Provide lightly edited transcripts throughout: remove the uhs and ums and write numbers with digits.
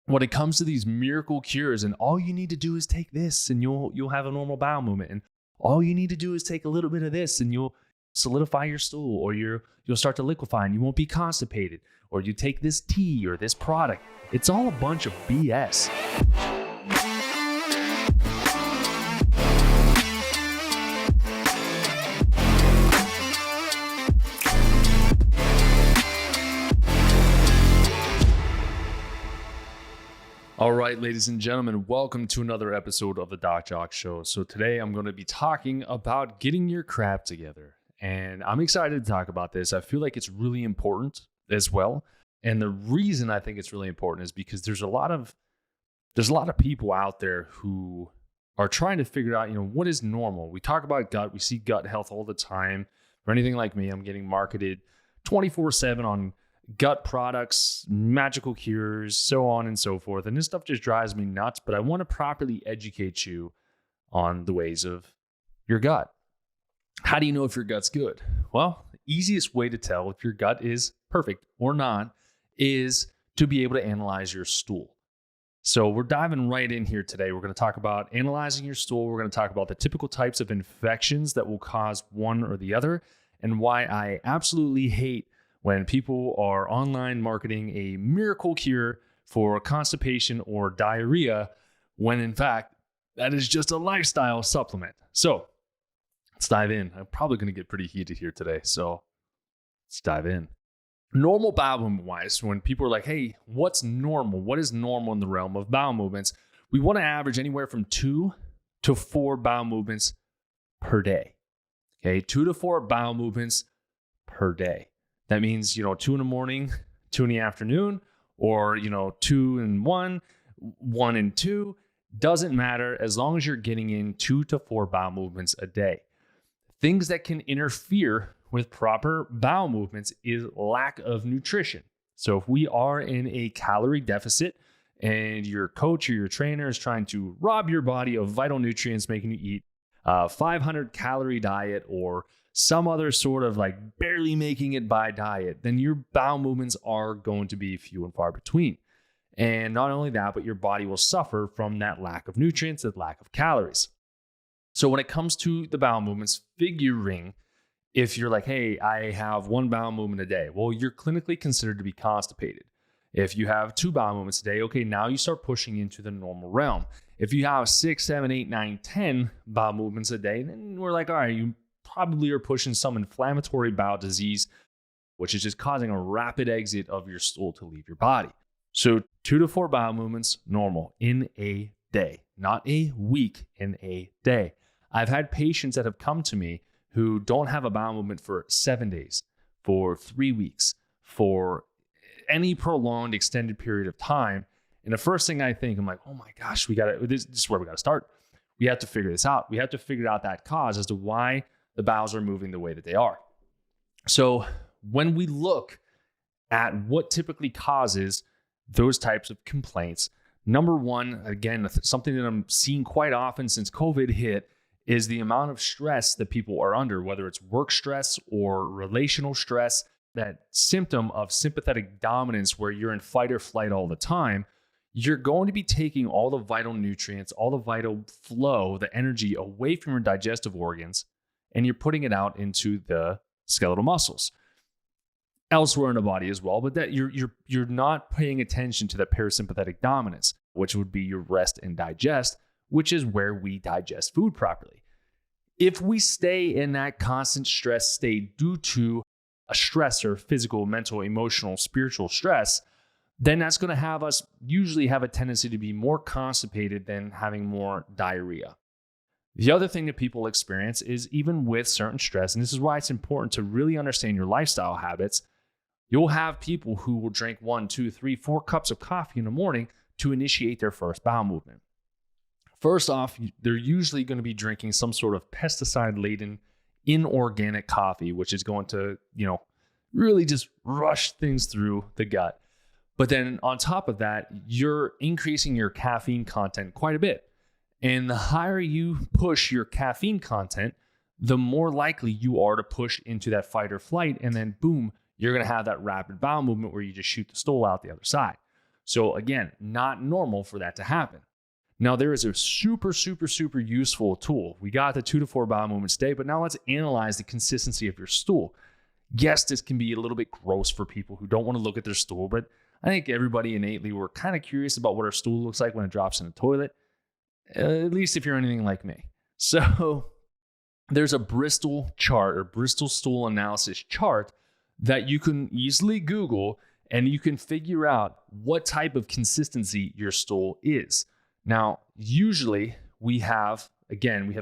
when it comes to these miracle cures, and all you need to do is take this and you'll have a normal bowel movement, and all you need to do is take a little bit of this and you'll solidify your stool, or you'll start to liquefy and you won't be constipated, or you take this tea or this product. It's all a bunch of BS. All right, ladies and gentlemen, welcome to another episode of the Jacque Show. So today I'm going to be talking about getting your crap together. And I'm excited to talk about this. I feel like it's really important as well. And the reason I think it's really important is because there's a lot of people out there who are trying to figure out, what is normal. We talk about gut. We see gut health all the time. For anything like me, I'm getting marketed 24/7 on gut products, magical cures, so on and so forth. And this stuff just drives me nuts, but I want to properly educate you on the ways of your gut. How do you know if your gut's good? Well, the easiest way to tell if your gut is perfect or not is to be able to analyze your stool. So we're diving right in here today. We're going to talk about analyzing your stool. We're going to talk about the typical types of infections that will cause one or the other, and why I absolutely hate when people are online marketing a miracle cure for constipation or diarrhea, when in fact, that is just a lifestyle supplement. So let's dive in. I'm probably going to get pretty heated here today, so let's dive in. Normal bowel movement wise, when people are like, hey, what's normal? What is normal in the realm of bowel movements? We want to average anywhere from 2 to 4 bowel movements per day. Okay, 2 to 4 bowel movements per day. That means, 2 in the morning, 2 in the afternoon, or, 2 and 1, 1 and 2. Doesn't matter as long as you're getting in 2 to 4 bowel movements a day. Things that can interfere with proper bowel movements is lack of nutrition. So if we are in a calorie deficit and your coach or your trainer is trying to rob your body of vital nutrients, making you eat a 500 calorie diet or some other sort of like barely making it by diet, then your bowel movements are going to be few and far between. And not only that, but your body will suffer from that lack of nutrients, that lack of calories. So when it comes to the bowel movements, figuring if you're like, hey, I have 1 bowel movement a day, well, you're clinically considered to be constipated. If you have 2 bowel movements a day, okay, now you start pushing into the normal realm. If you have 6, 7, 8, 9, 10 bowel movements a day, then we're like, all right, you probably are pushing some inflammatory bowel disease, which is just causing a rapid exit of your stool to leave your body. So 2 to 4 bowel movements, normal, in a day, not a week, in a day. I've had patients that have come to me who don't have a bowel movement for 7 days, for 3 weeks, for any prolonged extended period of time. And the first thing I think, I'm like, oh my gosh, this is where we got to start. We have to figure this out. We have to figure out that cause as to why the bowels are moving the way that they are. So when we look at what typically causes those types of complaints, number one, again, something that I'm seeing quite often since COVID hit, is the amount of stress that people are under, whether it's work stress or relational stress, that symptom of sympathetic dominance where you're in fight or flight all the time. You're going to be taking all the vital nutrients, all the vital flow, the energy away from your digestive organs, and you're putting it out into the skeletal muscles elsewhere in the body as well. But that you're not paying attention to the parasympathetic dominance, which would be your rest and digest, which is where we digest food properly. If we stay in that constant stress state due to a stressor, physical, mental, emotional, spiritual stress, then that's going to have us usually have a tendency to be more constipated than having more diarrhea. The other thing that people experience is, even with certain stress, and this is why it's important to really understand your lifestyle habits, you'll have people who will drink 1, 2, 3, 4 cups of coffee in the morning to initiate their first bowel movement. First off, they're usually going to be drinking some sort of pesticide-laden inorganic coffee, which is going to, really just rush things through the gut. But then on top of that, you're increasing your caffeine content quite a bit. And the higher you push your caffeine content, the more likely you are to push into that fight or flight. And then boom, you're going to have that rapid bowel movement where you just shoot the stool out the other side. So again, not normal for that to happen. Now, there is a super useful tool. We got the 2 to 4 bowel movements a day, but now let's analyze the consistency of your stool. Yes, this can be a little bit gross for people who don't want to look at their stool, but I think everybody innately, we're kind of curious about what our stool looks like when it drops in the toilet, at least if you're anything like me. So there's a Bristol chart or Bristol Stool Analysis Chart that you can easily Google, and you can figure out what type of consistency your stool is. Now, usually we have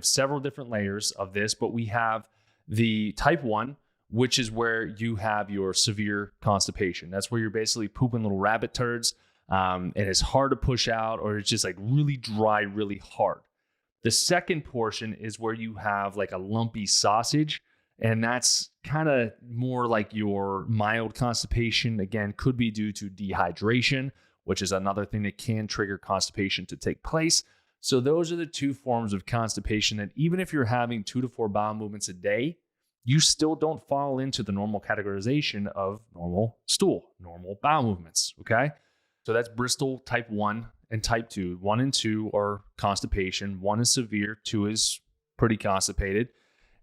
several different layers of this, but we have the type 1, which is where you have your severe constipation. That's where you're basically pooping little rabbit turds, and it's hard to push out, or it's just like really dry, really hard. The second portion is where you have like a lumpy sausage, and that's kind of more like your mild constipation. Again, could be due to dehydration, which is another thing that can trigger constipation to take place. So those are the two forms of constipation that even if you're having 2 to 4 bowel movements a day, you still don't fall into the normal categorization of normal stool, normal bowel movements, okay? So that's Bristol type 1 and type 2. 1 and 2 are constipation. 1 is severe, 2 is pretty constipated.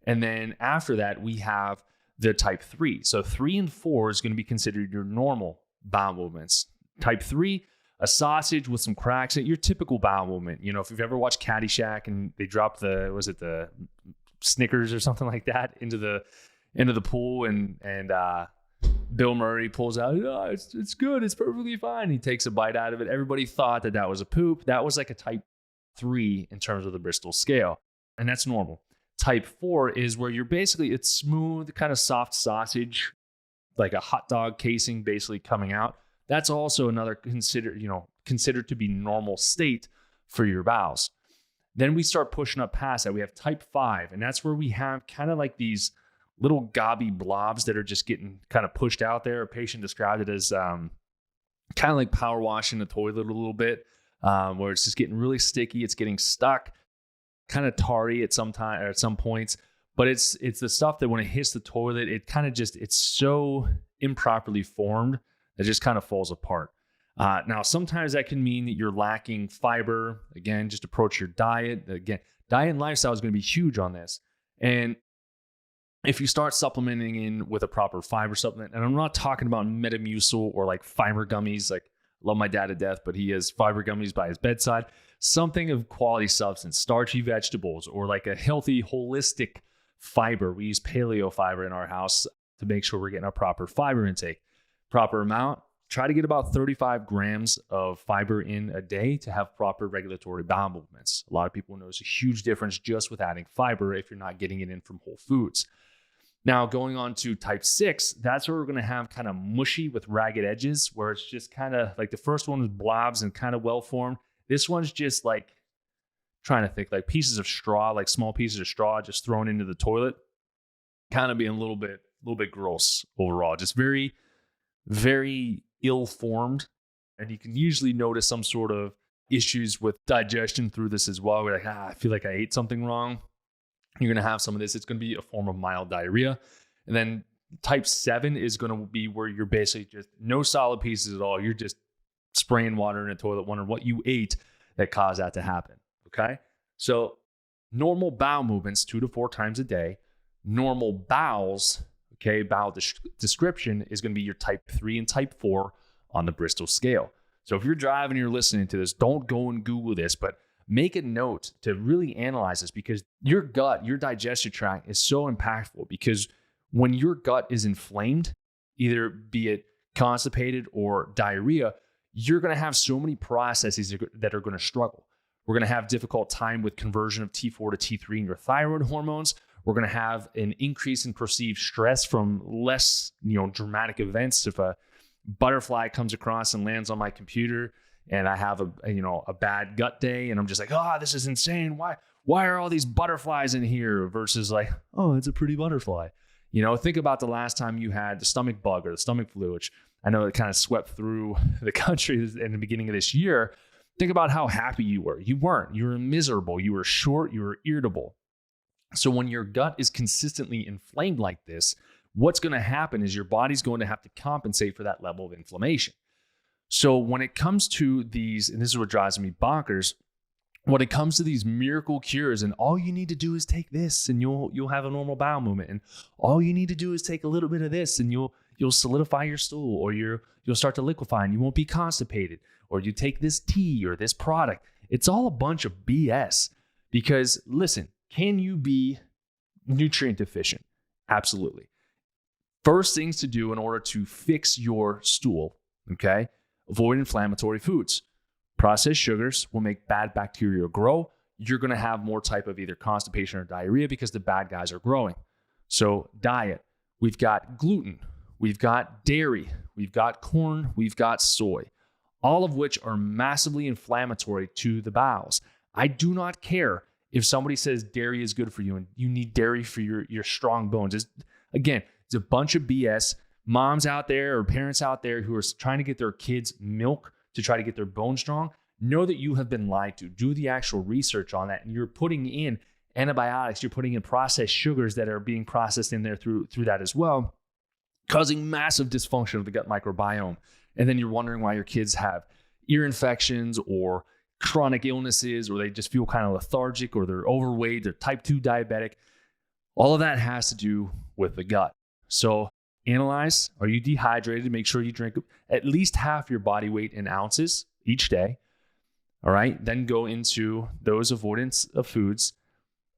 And then after that, we have the type 3. So 3 and 4 is going to be considered your normal bowel movements. Type 3, a sausage with some cracks in it, your typical bowel movement. You know, if you've ever watched Caddyshack and they drop the Snickers or something like that into the pool, and Bill Murray pulls out, oh, it's good, it's perfectly fine. He takes a bite out of it. Everybody thought that was a poop. That was like a type 3 in terms of the Bristol scale, and that's normal. Type 4 is where it's smooth, kind of soft sausage, like a hot dog casing basically coming out. That's also another considered to be normal state for your bowels. Then we start pushing up past that. We have type 5, and that's where we have kind of like these little gobby blobs that are just getting kind of pushed out there. A patient described it as kind of like power washing the toilet a little bit, where it's just getting really sticky. It's getting stuck, kind of tarry at some points. But it's the stuff that when it hits the toilet, it kind of it's so improperly formed that it just kind of falls apart. Now, sometimes that can mean that you're lacking fiber. Again, just approach your diet. Again, diet and lifestyle is going to be huge on this. And if you start supplementing in with a proper fiber supplement, and I'm not talking about Metamucil or like fiber gummies, like love my dad to death, but he has fiber gummies by his bedside, something of quality substance, starchy vegetables, or like a healthy, holistic fiber. We use paleo fiber in our house to make sure we're getting a proper fiber intake. Proper amount. Try to get about 35 grams of fiber in a day to have proper regulatory bowel movements. A lot of people notice a huge difference just with adding fiber if you're not getting it in from whole foods. Now, going on to type 6, that's where we're going to have kind of mushy with ragged edges, where it's just kind of like the first one was blobs and kind of well-formed. This one's just like, trying to think, like pieces of straw, like small pieces of straw just thrown into the toilet, kind of being a little bit gross overall. Just very, very ill-formed, and you can usually notice some sort of issues with digestion through this as well. We're like, I feel like I ate something wrong. You're going to have some of this. It's going to be a form of mild diarrhea. And then type 7 is going to be where you're basically just no solid pieces at all. You're just spraying water in a toilet, wondering what you ate that caused that to happen. Okay. So normal bowel movements 2 to 4 times a day. Normal bowels, okay, bowel description is going to be your type 3 and type 4 on the Bristol scale. So if you're driving, you're listening to this, don't go and Google this, but make a note to really analyze this, because your gut, your digestive tract is so impactful, because when your gut is inflamed, either be it constipated or diarrhea, you're going to have so many processes that are going to struggle. We're going to have difficult time with conversion of T4 to T3 in your thyroid hormones. We're going to have an increase in perceived stress from less, dramatic events. If a butterfly comes across and lands on my computer and I have a bad gut day and I'm just like, this is insane. Why are all these butterflies in here? Versus like, it's a pretty butterfly. Think about the last time you had the stomach bug or the stomach flu, which I know it kind of swept through the country in the beginning of this year. Think about how happy you were. You weren't. You were miserable. You were short. You were irritable. So when your gut is consistently inflamed like this, what's going to happen is your body's going to have to compensate for that level of inflammation. So when it comes to these, and this is what drives me bonkers, when it comes to these miracle cures, and all you need to do is take this and you'll have a normal bowel movement, and all you need to do is take a little bit of this and you'll solidify your stool, or you'll start to liquefy and you won't be constipated, or you take this tea or this product. It's all a bunch of BS. Because listen, can you be nutrient deficient? Absolutely. First things to do in order to fix your stool, okay? Avoid inflammatory foods. Processed sugars will make bad bacteria grow. You're going to have more type of either constipation or diarrhea because the bad guys are growing. So diet, we've got gluten, we've got dairy, we've got corn, we've got soy, all of which are massively inflammatory to the bowels. I do not care if somebody says dairy is good for you and you need dairy for your strong bones. It's a bunch of BS. Moms out there or parents out there who are trying to get their kids milk to try to get their bones strong, know that you have been lied to. Do the actual research on that. And you're putting in antibiotics, you're putting in processed sugars that are being processed in there through that as well, causing massive dysfunction of the gut microbiome. And then you're wondering why your kids have ear infections or chronic illnesses, or they just feel kind of lethargic, or they're overweight, they're type 2 diabetic. All of that has to do with the gut. So analyze, are you dehydrated? Make sure you drink at least half your body weight in ounces each day. All right. Then go into those avoidance of foods.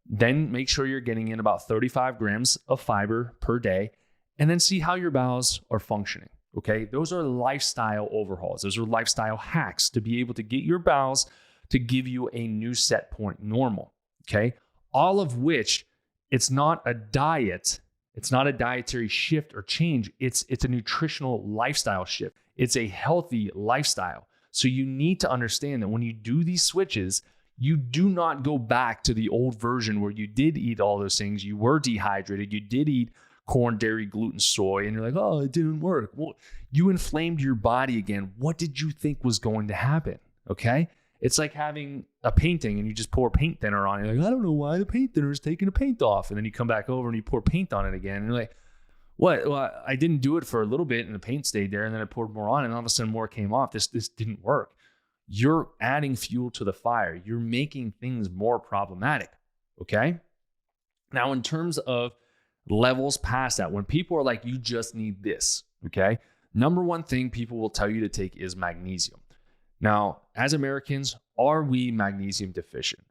Then make sure you're getting in about 35 grams of fiber per day, and then see how your bowels are functioning. Okay. Those are lifestyle overhauls. Those are lifestyle hacks to be able to get your bowels to give you a new set point normal. Okay. All of which, it's not a diet. It's not a dietary shift or change. It's a nutritional lifestyle shift. It's a healthy lifestyle. So you need to understand that when you do these switches, you do not go back to the old version where you did eat all those things. You were dehydrated. You did eat corn, dairy, gluten, soy, and you're like, oh, it didn't work. Well, you inflamed your body again. What did you think was going to happen? Okay. It's like having a painting and you just pour paint thinner on it. You're like, I don't know why the paint thinner is taking the paint off. And then you come back over and you pour paint on it again. And you're like, what? Well, I didn't do it for a little bit and the paint stayed there. And then I poured more on and all of a sudden more came off. This didn't work. You're adding fuel to the fire. You're making things more problematic. Okay. Now, in terms of levels past that, when people are like, you just need this. Okay. Number one thing people will tell you to take is magnesium. Now, as Americans, are we magnesium deficient?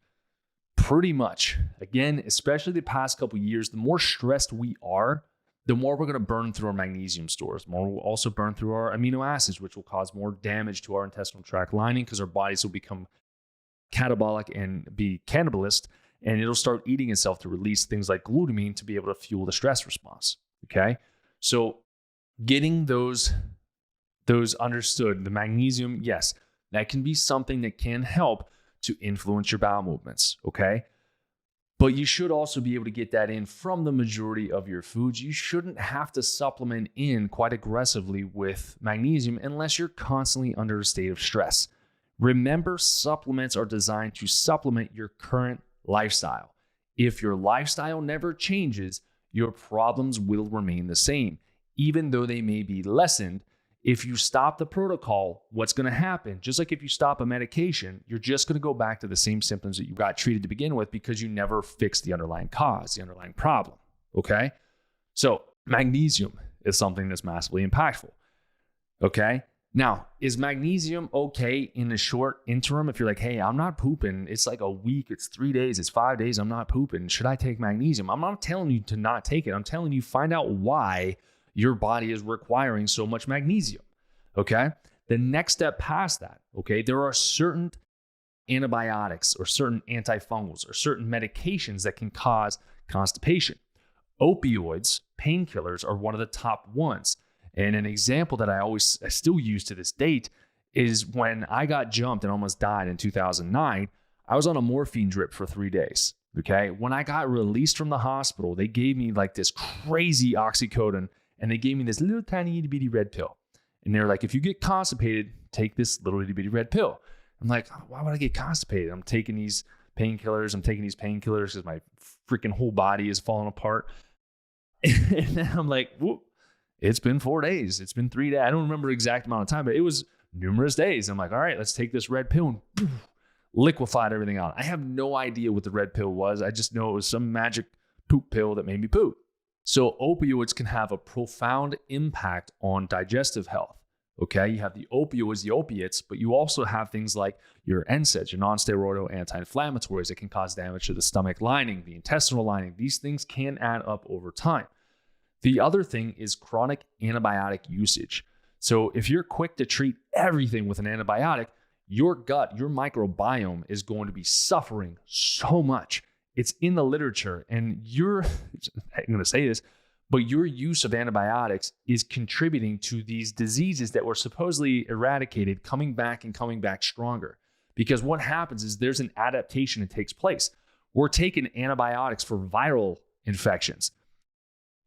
Pretty much. Again, especially the past couple of years, the more stressed we are, the more we're going to burn through our magnesium stores. The more we'll also burn through our amino acids, which will cause more damage to our intestinal tract lining because our bodies will become catabolic and be cannibalist, and it'll start eating itself to release things like glutamine to be able to fuel the stress response. Okay? So getting those understood, the magnesium, yes, that can be something that can help to influence your bowel movements, okay? But you should also be able to get that in from the majority of your foods. You shouldn't have to supplement in quite aggressively with magnesium unless you're constantly under a state of stress. Remember, supplements are designed to supplement your current lifestyle. If your lifestyle never changes, your problems will remain the same, even though they may be lessened. If you stop the protocol, what's going to happen? Just like if you stop a medication, you're just going to go back to the same symptoms that you got treated to begin with because you never fixed the underlying cause, the underlying problem. Okay? So magnesium is something that's massively impactful. Okay? Now, is magnesium okay in the short interim? If you're like, hey, I'm not pooping. It's like a week, it's 3 days, it's 5 days, I'm not pooping. Should I take magnesium? I'm not telling you to not take it. I'm telling you, find out why your body is requiring so much magnesium, okay? The next step past that, okay, there are certain antibiotics or certain antifungals or certain medications that can cause constipation. Opioids, painkillers, are one of the top ones. And an example that I still use to this date is when I got jumped and almost died in 2009, I was on a morphine drip for 3 days, okay? When I got released from the hospital, they gave me like this crazy oxycodone, and they gave me this little tiny itty bitty red pill. And they're like, if you get constipated, take this little itty bitty red pill. I'm like, why would I get constipated? I'm taking these painkillers because my freaking whole body is falling apart. And then I'm like, whoop, it's been 4 days. It's been 3 days. I don't remember the exact amount of time, but it was numerous days. I'm like, all right, let's take this red pill and poof, liquefied everything out. I have no idea what the red pill was. I just know it was some magic poop pill that made me poop. So opioids can have a profound impact on digestive health. Okay, you have the opioids, the opiates, but you also have things like your NSAIDs, your non-steroidal anti-inflammatories that can cause damage to the stomach lining, the intestinal lining. These things can add up over time. The other thing is chronic antibiotic usage. So if you're quick to treat everything with an antibiotic, your gut, your microbiome is going to be suffering so much. It's in the literature, and I'm going to say this, but your use of antibiotics is contributing to these diseases that were supposedly eradicated coming back and coming back stronger. Because what happens is there's an adaptation that takes place. We're taking antibiotics for viral infections,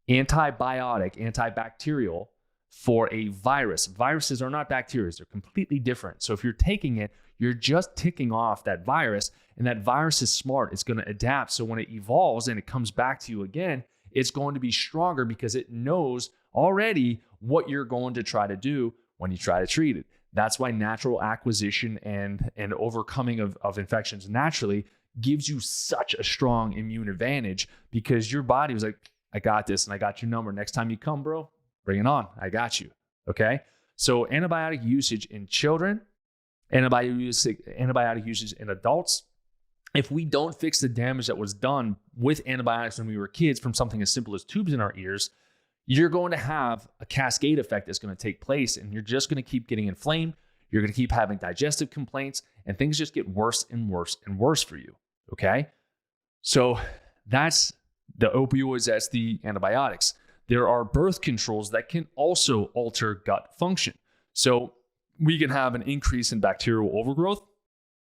antibacterial for a virus. Viruses are not bacteria, they're completely different. So if you're taking it, you're just ticking off that virus, and that virus is smart. It's going to adapt. So when it evolves and it comes back to you again, it's going to be stronger because it knows already what you're going to try to do when you try to treat it. That's why natural acquisition and overcoming of infections naturally gives you such a strong immune advantage, because your body was like, I got this and I got your number. Next time you come, bro, bring it on. I got you. Okay. So antibiotic usage in children, antibiotic usage in adults. If we don't fix the damage that was done with antibiotics when we were kids from something as simple as tubes in our ears, you're going to have a cascade effect that's going to take place, and you're just going to keep getting inflamed. You're going to keep having digestive complaints, and things just get worse and worse and worse for you. Okay. So that's the opioids, that's the antibiotics. There are birth controls that can also alter gut function. So we can have an increase in bacterial overgrowth.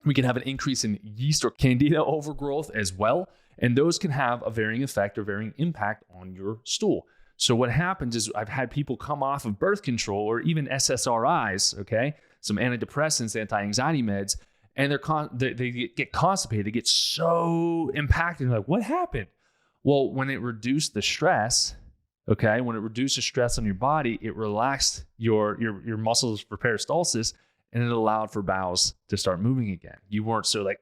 We can have an increase in yeast or candida overgrowth as well. And those can have a varying effect or varying impact on your stool. So what happens is I've had people come off of birth control or even SSRIs, okay, some antidepressants, anti-anxiety meds, and they get constipated. They get so impacted. They're like, what happened? Well, when it reduced the stress, okay, when it reduced the stress on your body, it relaxed your muscles for peristalsis, and it allowed for bowels to start moving again. You weren't so like,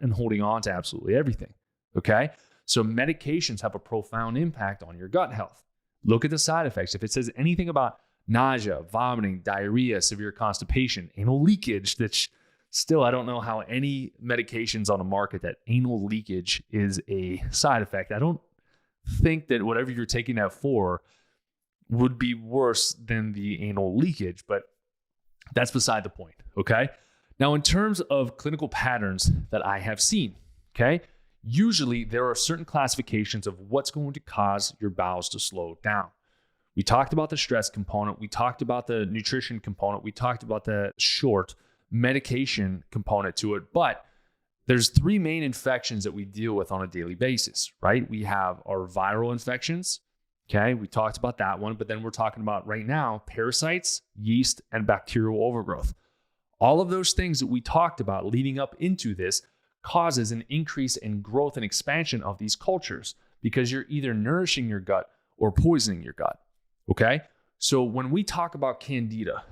and holding on to absolutely everything, okay? So medications have a profound impact on your gut health. Look at the side effects. If it says anything about nausea, vomiting, diarrhea, severe constipation, anal leakage, that's still, I don't know how any medications on the market that anal leakage is a side effect. I don't think that whatever you're taking that for would be worse than the anal leakage, but that's beside the point, okay? Now, in terms of clinical patterns that I have seen, okay, usually there are certain classifications of what's going to cause your bowels to slow down. We talked about the stress component. We talked about the nutrition component. We talked about the short medication component to it, but there's three main infections that we deal with on a daily basis, right? We have our viral infections. Okay, we talked about that one, but then we're talking about right now parasites, yeast, and bacterial overgrowth. All of those things that we talked about leading up into this causes an increase in growth and expansion of these cultures because you're either nourishing your gut or poisoning your gut. Okay, so when we talk about candida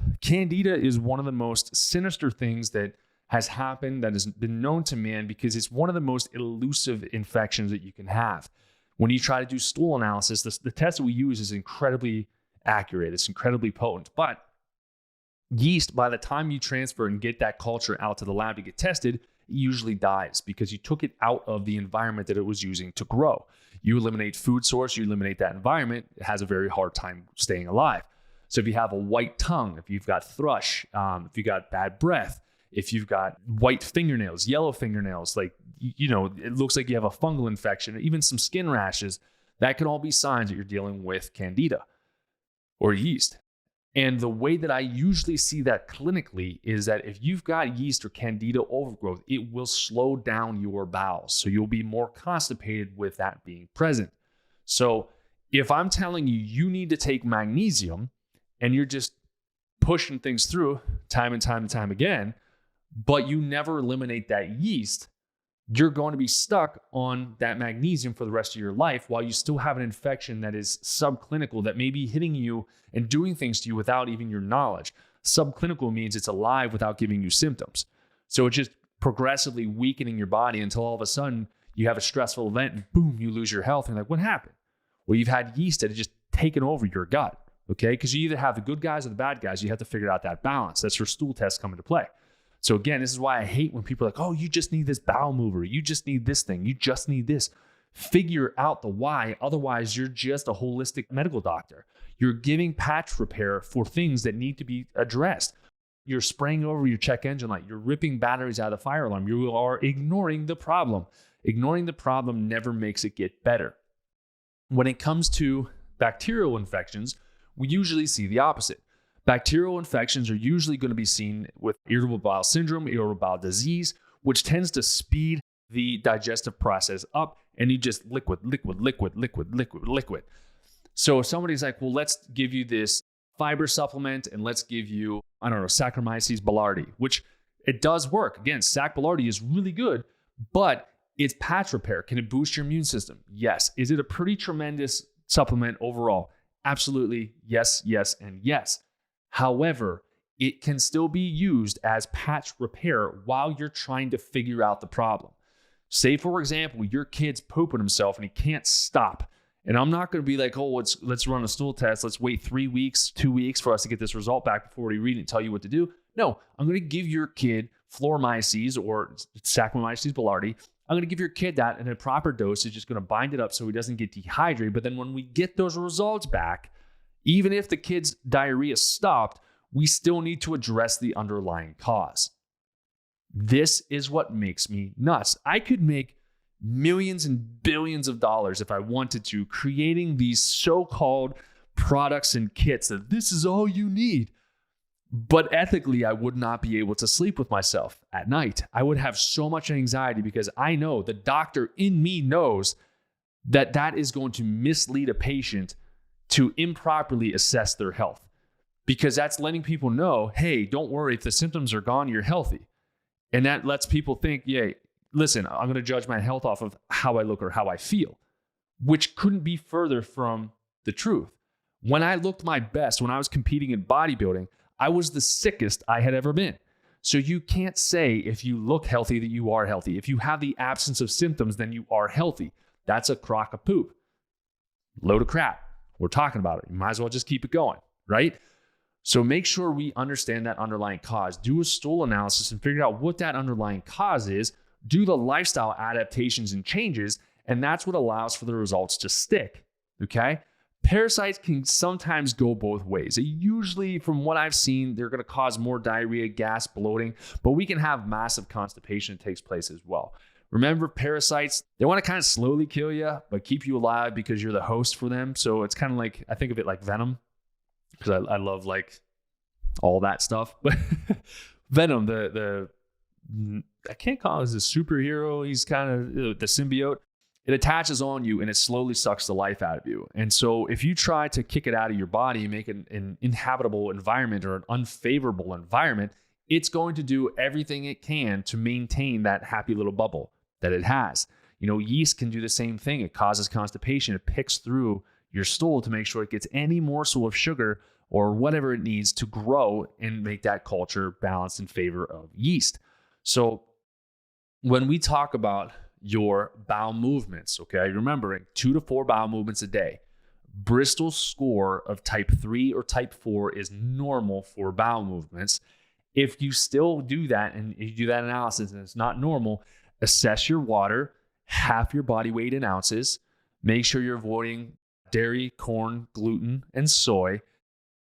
is one of the most sinister things that has happened, that has been known to man, because it's one of the most elusive infections that you can have. When you try to do stool analysis, the test that we use is incredibly accurate. It's incredibly potent. But yeast, by the time you transfer and get that culture out to the lab to get tested, it usually dies because you took it out of the environment that it was using to grow. You eliminate food source, you eliminate that environment, it has a very hard time staying alive. So if you have a white tongue, if you've got thrush, if you've got bad breath, if you've got white fingernails, yellow fingernails, like, it looks like you have a fungal infection, or even some skin rashes, that could all be signs that you're dealing with candida or yeast. And the way that I usually see that clinically is that if you've got yeast or candida overgrowth, it will slow down your bowels. So you'll be more constipated with that being present. So if I'm telling you, you need to take magnesium and you're just pushing things through time and time and time again, but you never eliminate that yeast, you're going to be stuck on that magnesium for the rest of your life while you still have an infection that is subclinical, that may be hitting you and doing things to you without even your knowledge. Subclinical means it's alive without giving you symptoms. So it's just progressively weakening your body until all of a sudden you have a stressful event and boom, you lose your health. And you're like, what happened? Well, you've had yeast that has just taken over your gut, okay? Because you either have the good guys or the bad guys. You have to figure out that balance. That's where stool tests come into play. So again, this is why I hate when people are like, oh, you just need this bowel mover. You just need this thing. You just need this. Figure out the why. Otherwise, you're just a holistic medical doctor. You're giving patch repair for things that need to be addressed. You're spraying over your check engine light. You're ripping batteries out of the fire alarm. You are ignoring the problem. Ignoring the problem never makes it get better. When it comes to bacterial infections, we usually see the opposite. Bacterial infections are usually going to be seen with irritable bowel syndrome, irritable bowel disease, which tends to speed the digestive process up, and you just liquid. So if somebody's like, well, let's give you this fiber supplement and let's give you, Saccharomyces boulardii, which it does work. Again, Sac boulardii is really good, but it's patch repair. Can it boost your immune system? Yes. Is it a pretty tremendous supplement overall? Absolutely. Yes, yes, and yes. However, it can still be used as patch repair while you're trying to figure out the problem. Say, for example, your kid's pooping himself and he can't stop. And I'm not going to be like, oh, let's run a stool test. Let's wait 3 weeks, 2 weeks for us to get this result back before we read it and tell you what to do. No, I'm going to give your kid Floromyces or Saccharomyces boulardii. I'm going to give your kid that in a proper dose. It's just going to bind it up so he doesn't get dehydrated. But then when we get those results back, even if the kid's diarrhea stopped, we still need to address the underlying cause. This is what makes me nuts. I could make millions and billions of dollars if I wanted to, creating these so-called products and kits that this is all you need. But ethically, I would not be able to sleep with myself at night. I would have so much anxiety because I know the doctor in me knows that that is going to mislead a patient to improperly assess their health, because that's letting people know, hey, don't worry, if the symptoms are gone, you're healthy. And that lets people think, yeah, listen, I'm going to judge my health off of how I look or how I feel, which couldn't be further from the truth. When I looked my best, when I was competing in bodybuilding, I was the sickest I had ever been. So you can't say if you look healthy that you are healthy. If you have the absence of symptoms, then you are healthy. That's a crock of poop. Load of crap. We're talking about it. You might as well just keep it going, right? So make sure we understand that underlying cause. Do a stool analysis and figure out what that underlying cause is. Do the lifestyle adaptations and changes, and that's what allows for the results to stick, okay? Parasites can sometimes go both ways. Usually, from what I've seen, they're going to cause more diarrhea, gas, bloating, but we can have massive constipation that takes place as well. Remember, parasites, they want to kind of slowly kill you, but keep you alive because you're the host for them. So it's kind of like, I think of it like Venom, because I love like all that stuff. But Venom, I can't call it as a superhero. He's kind of the symbiote. It attaches on you and it slowly sucks the life out of you. And so if you try to kick it out of your body and make it an inhabitable environment or an unfavorable environment, it's going to do everything it can to maintain that happy little bubble that it has. You know, yeast can do the same thing. It causes constipation. It picks through your stool to make sure it gets any morsel of sugar or whatever it needs to grow and make that culture balanced in favor of yeast. So when we talk about your bowel movements, okay, remembering 2 to 4 bowel movements a day. Bristol score of type 3 or type 4 is normal for bowel movements. If you still do that and you do that analysis and it's not normal, assess your water, half your body weight in ounces. Make sure you're avoiding dairy, corn, gluten, and soy,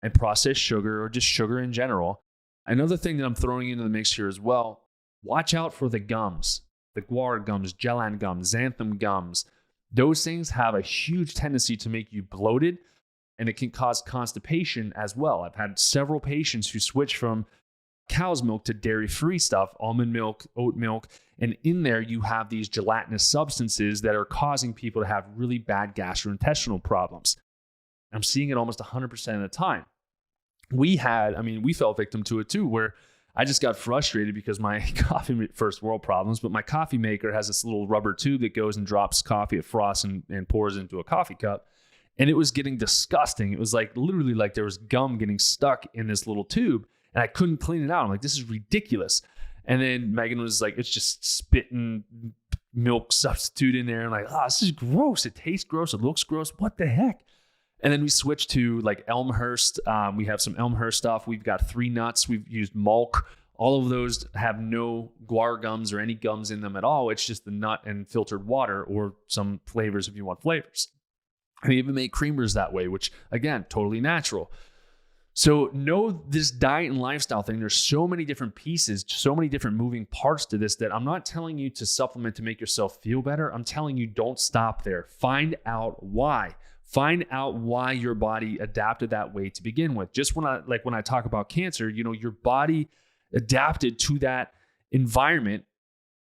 and processed sugar or just sugar in general. Another thing that I'm throwing into the mix here as well, watch out for the gums. The guar gums, gellan gums, xanthan gums. Those things have a huge tendency to make you bloated, and it can cause constipation as well. I've had several patients who switch from cow's milk to dairy-free stuff, almond milk, oat milk, and in there you have these gelatinous substances that are causing people to have really bad gastrointestinal problems. I'm seeing it almost 100% of the time. We fell victim to it too, where I just got frustrated because my coffee, first world problems, but my coffee maker has this little rubber tube that goes and drops coffee at frost and pours into a coffee cup. And it was getting disgusting. It was like literally like there was gum getting stuck in this little tube. And I couldn't clean it out. I'm like, this is ridiculous. And then Megan was like, it's just spitting milk substitute in there. And I'm like, this is gross. It tastes gross. It looks gross. What the heck? And then we switched to like Elmhurst. We have some Elmhurst stuff. We've got 3 nuts. We've used Malk. All of those have no guar gums or any gums in them at all. It's just the nut and filtered water, or some flavors if you want flavors. We even make creamers that way, which again, totally natural. So know this diet and lifestyle thing. There's so many different pieces, so many different moving parts to this, that I'm not telling you to supplement to make yourself feel better. I'm telling you, don't stop there. Find out why. Find out why your body adapted that way to begin with. Just when I talk about cancer, your body adapted to that environment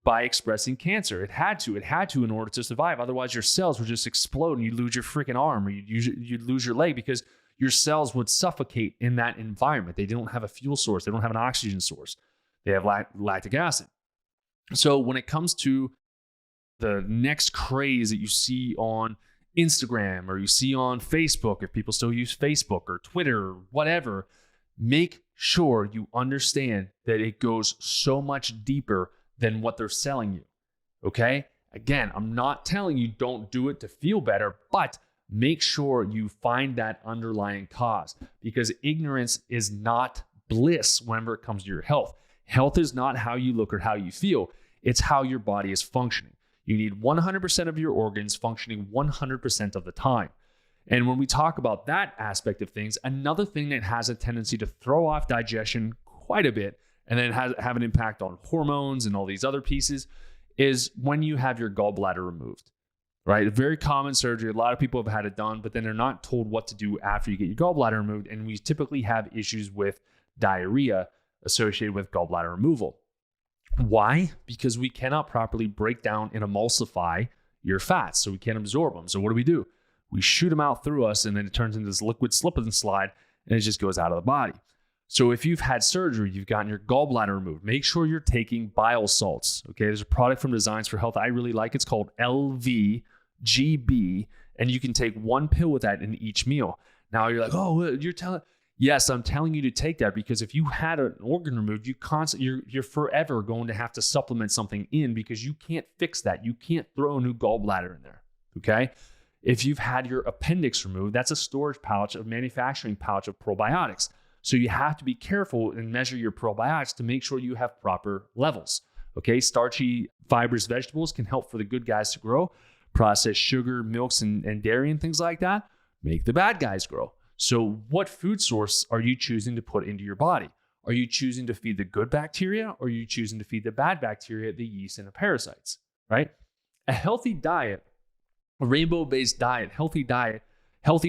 by expressing cancer. It had to in order to survive. Otherwise, your cells would just explode and you'd lose your freaking arm, or you'd lose your leg, because your cells would suffocate in that environment. They don't have a fuel source. They don't have an oxygen source. They have lactic acid. So when it comes to the next craze that you see on Instagram, or you see on Facebook, if people still use Facebook or Twitter or whatever, make sure you understand that it goes so much deeper than what they're selling you. Okay? Again, I'm not telling you don't do it to feel better, but make sure you find that underlying cause, because ignorance is not bliss whenever it comes to your health. Health is not how you look or how you feel. It's how your body is functioning. You need 100% of your organs functioning 100% of the time. And when we talk about that aspect of things, another thing that has a tendency to throw off digestion quite a bit, and then have an impact on hormones and all these other pieces, is when you have your gallbladder removed, right? A very common surgery. A lot of people have had it done, but then they're not told what to do after you get your gallbladder removed. And we typically have issues with diarrhea associated with gallbladder removal. Why? Because we cannot properly break down and emulsify your fats, so we can't absorb them. So what do? We shoot them out through us, and then it turns into this liquid slip and slide, and it just goes out of the body. So if you've had surgery, you've gotten your gallbladder removed, make sure you're taking bile salts. Okay, there's a product from Designs for Health I really like. It's called LVGB, and you can take 1 pill with that in each meal. Now you're like, you're telling... Yes, I'm telling you to take that, because if you had an organ removed, you're forever going to have to supplement something in, because you can't fix that. You can't throw a new gallbladder in there, okay? If you've had your appendix removed, that's a storage pouch, a manufacturing pouch of probiotics. So you have to be careful and measure your probiotics to make sure you have proper levels, okay? Starchy, fibrous vegetables can help for the good guys to grow. Processed sugar, milks, and dairy and things like that make the bad guys grow. So what food source are you choosing to put into your body? Are you choosing to feed the good bacteria, or are you choosing to feed the bad bacteria, the yeast and the parasites, right? A healthy diet, a rainbow-based diet, healthy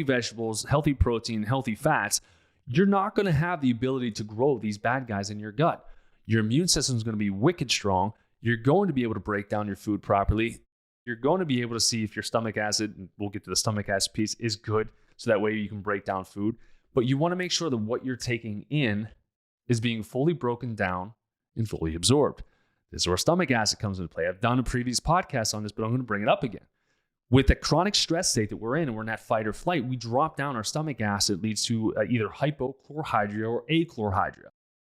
vegetables, healthy protein, healthy fats, you're not going to have the ability to grow these bad guys in your gut. Your immune system is going to be wicked strong. You're going to be able to break down your food properly. You're going to be able to see if your stomach acid, and we'll get to the stomach acid piece, is good. So that way you can break down food. But you want to make sure that what you're taking in is being fully broken down and fully absorbed. This is where stomach acid comes into play. I've done a previous podcast on this, but I'm going to bring it up again. With the chronic stress state that we're in, and we're in that fight or flight, we drop down our stomach acid, leads to either hypochlorhydria or achlorhydria.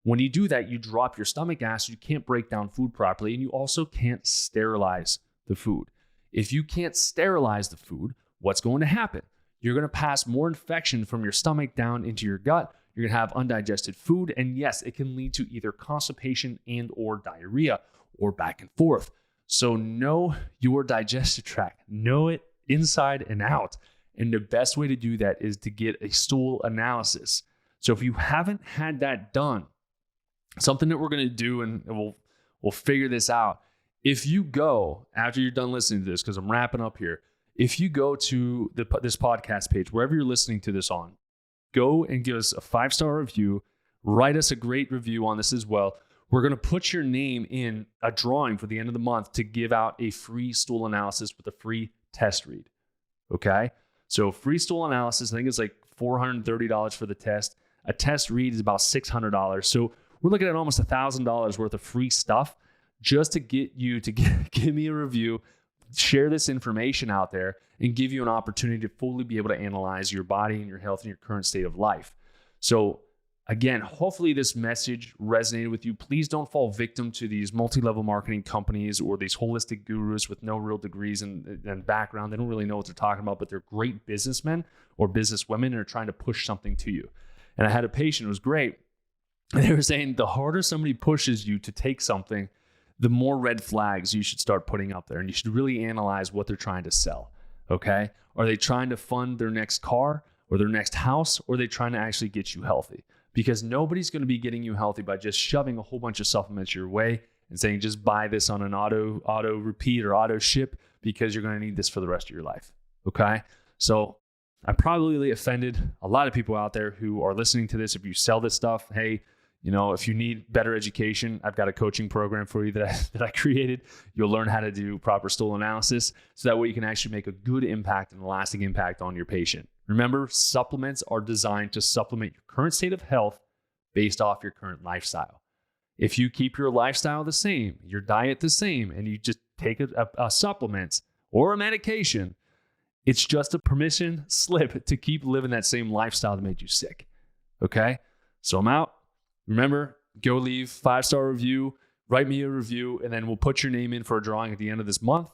When you do that, you drop your stomach acid, you can't break down food properly, and you also can't sterilize the food. If you can't sterilize the food, what's going to happen? You're going to pass more infection from your stomach down into your gut. You're going to have undigested food. And yes, it can lead to either constipation and or diarrhea, or back and forth. So know your digestive tract. Know it inside and out. And the best way to do that is to get a stool analysis. So if you haven't had that done, something that we're going to do, and we'll figure this out. If you go, after you're done listening to this, because I'm wrapping up here, if you go to this podcast page, wherever you're listening to this on, go and give us a 5-star review. Write us a great review on this as well. We're going to put your name in a drawing for the end of the month to give out a free stool analysis with a free test read. Okay? So free stool analysis, I think it's like $430 for the test. A test read is about $600. So we're looking at almost $1,000 worth of free stuff just to get you to give me a review, share this information out there, and give you an opportunity to fully be able to analyze your body and your health and your current state of life. So Again, hopefully this message resonated with you. Please don't fall victim to these multi-level marketing companies or these holistic gurus with no real degrees and background. They don't really know what they're talking about, but they're great businessmen or businesswomen and are trying to push something to you. And I had a patient, it was great. And they were saying the harder somebody pushes you to take something, the more red flags you should start putting up there. And you should really analyze what they're trying to sell, okay? Are they trying to fund their next car or their next house, or are they trying to actually get you healthy? Because nobody's going to be getting you healthy by just shoving a whole bunch of supplements your way and saying, just buy this on an auto repeat or auto ship because you're going to need this for the rest of your life. Okay. So I probably offended a lot of people out there who are listening to this. If you sell this stuff, hey, if you need better education, I've got a coaching program for you that I created. You'll learn how to do proper stool analysis so that way you can actually make a good impact and a lasting impact on your patient. Remember, supplements are designed to supplement your current state of health based off your current lifestyle. If you keep your lifestyle the same, your diet the same, and you just take a supplement or a medication, it's just a permission slip to keep living that same lifestyle that made you sick. Okay? So I'm out. Remember, go leave 5-star review, write me a review, and then we'll put your name in for a drawing at the end of this month,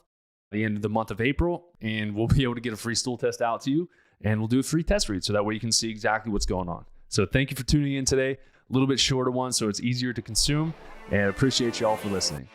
the end of the month of April, and we'll be able to get a free stool test out to you. And we'll do a free test read so that way you can see exactly what's going on. So thank you for tuning in today. A little bit shorter one so it's easier to consume. And I appreciate you all for listening.